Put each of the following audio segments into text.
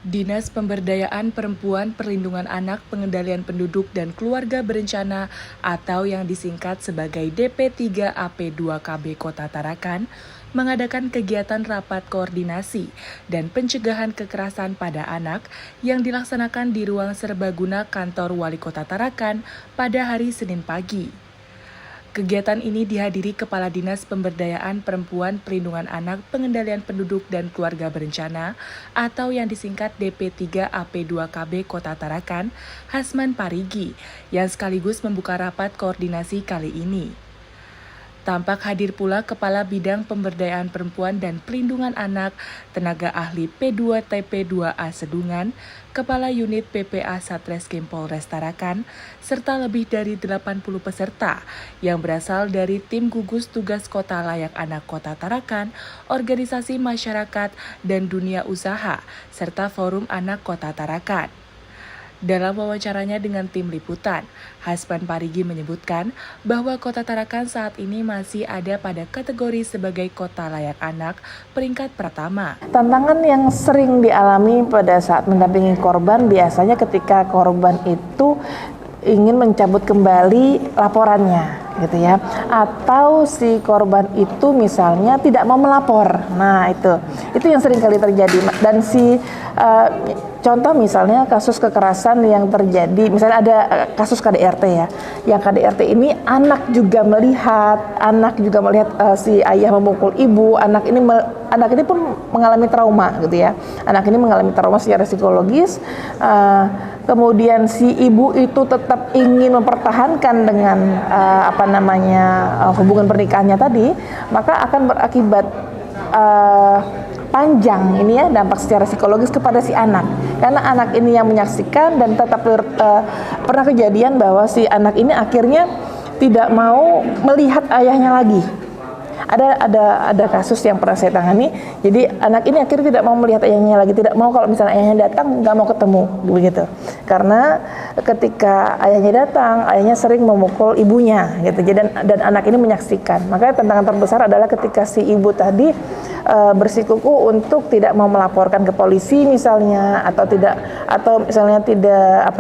Dinas Pemberdayaan Perempuan Perlindungan Anak Pengendalian Penduduk dan Keluarga Berencana atau yang disingkat sebagai DP3AP2KB Kota Tarakan mengadakan kegiatan rapat koordinasi dan pencegahan kekerasan pada anak yang dilaksanakan di ruang serbaguna kantor Wali Kota Tarakan pada hari Senin pagi. Kegiatan ini dihadiri Kepala Dinas Pemberdayaan Perempuan Perlindungan Anak Pengendalian Penduduk dan Keluarga Berencana atau yang disingkat DP3AP2KB Kota Tarakan, Hasman Parigi, yang sekaligus membuka rapat koordinasi kali ini. Tampak hadir pula Kepala Bidang Pemberdayaan Perempuan dan Perlindungan Anak, Tenaga Ahli P2TP2A Sedungan, Kepala Unit PPA Satreskrim Polres Tarakan, serta lebih dari 80 peserta yang berasal dari tim gugus tugas Kota Layak Anak Kota Tarakan, organisasi masyarakat, dan dunia usaha, serta Forum Anak Kota Tarakan. Dalam wawancaranya dengan tim liputan, Hasman Parigi menyebutkan bahwa Kota Tarakan saat ini masih ada pada kategori sebagai Kota Layak Anak peringkat pertama. Tantangan yang sering dialami pada saat mendampingi korban biasanya ketika korban itu ingin mencabut kembali laporannya gitu ya, atau si korban itu misalnya tidak mau melapor. Nah itu yang sering kali terjadi. Dan contoh misalnya kasus kekerasan yang terjadi, misalnya ada kasus KDRT ya, yang KDRT ini anak juga melihat si ayah memukul ibu, anak ini pun mengalami trauma gitu ya, anak ini mengalami trauma secara psikologis. Kemudian si ibu itu tetap ingin mempertahankan dengan hubungan pernikahannya tadi, maka akan berakibat panjang ini ya, dampak secara psikologis kepada si anak, karena anak ini yang menyaksikan dan tetap pernah kejadian bahwa si anak ini akhirnya tidak mau melihat ayahnya lagi. Ada kasus yang pernah saya tangani, jadi anak ini akhirnya tidak mau melihat ayahnya lagi, tidak mau kalau misalnya ayahnya datang, nggak mau ketemu begitu, karena ketika ayahnya datang, ayahnya sering memukul ibunya gitu. Dan anak ini menyaksikan. Makanya tantangan terbesar adalah ketika si ibu tadi bersikukuh untuk tidak mau melaporkan ke polisi misalnya, atau misalnya tidak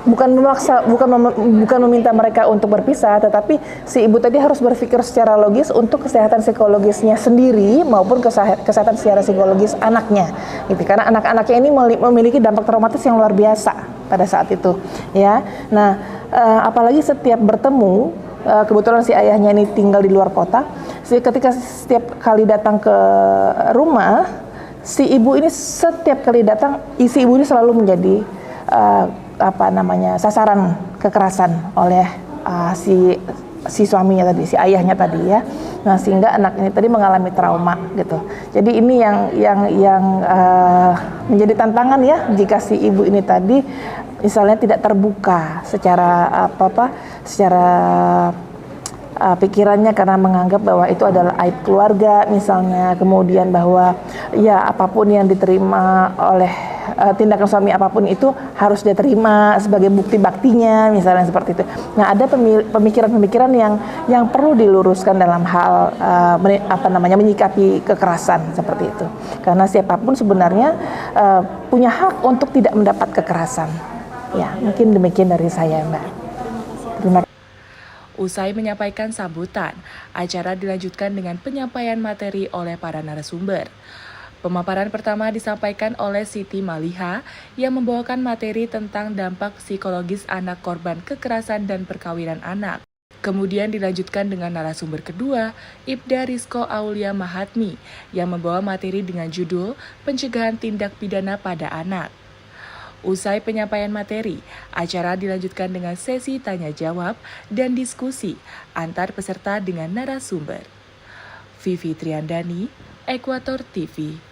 bukan memaksa, bukan meminta mereka untuk berpisah, tetapi si ibu tadi harus berpikir secara logis untuk kesehatan psikologisnya sendiri maupun kesehatan secara psikologis anaknya, gitu. Karena anak-anaknya ini memiliki dampak traumatis yang luar biasa pada saat itu, ya. Nah, apalagi setiap bertemu, kebetulan si ayahnya ini tinggal di luar kota, ketika setiap kali datang ke rumah, si ibu ini setiap kali datang, si ibu ini selalu menjadi sasaran kekerasan oleh si suaminya tadi, si ayahnya tadi ya. Nah, sehingga anak ini tadi mengalami trauma gitu. Jadi ini yang menjadi tantangan ya, jika si ibu ini tadi misalnya tidak terbuka secara pikirannya, karena menganggap bahwa itu adalah aib keluarga misalnya, kemudian bahwa ya apapun yang diterima oleh tindakan suami apapun itu harus dia terima sebagai bukti baktinya misalnya, seperti itu. Nah, ada pemikiran-pemikiran yang perlu diluruskan dalam hal menyikapi kekerasan seperti itu, karena siapapun sebenarnya punya hak untuk tidak mendapat kekerasan. Ya, mungkin demikian dari saya, Mbak. Terima kasih. Usai menyampaikan sambutan, acara dilanjutkan dengan penyampaian materi oleh para narasumber. Pemaparan pertama disampaikan oleh Siti Maliha yang membawakan materi tentang dampak psikologis anak korban kekerasan dan perkawinan anak. Kemudian dilanjutkan dengan narasumber kedua, Ibda Rizko Aulia Mahatmi, yang membawa materi dengan judul Pencegahan Tindak Pidana pada Anak. Usai penyampaian materi, acara dilanjutkan dengan sesi tanya-jawab dan diskusi antar peserta dengan narasumber. Vivi Triandani, Ekuator TV.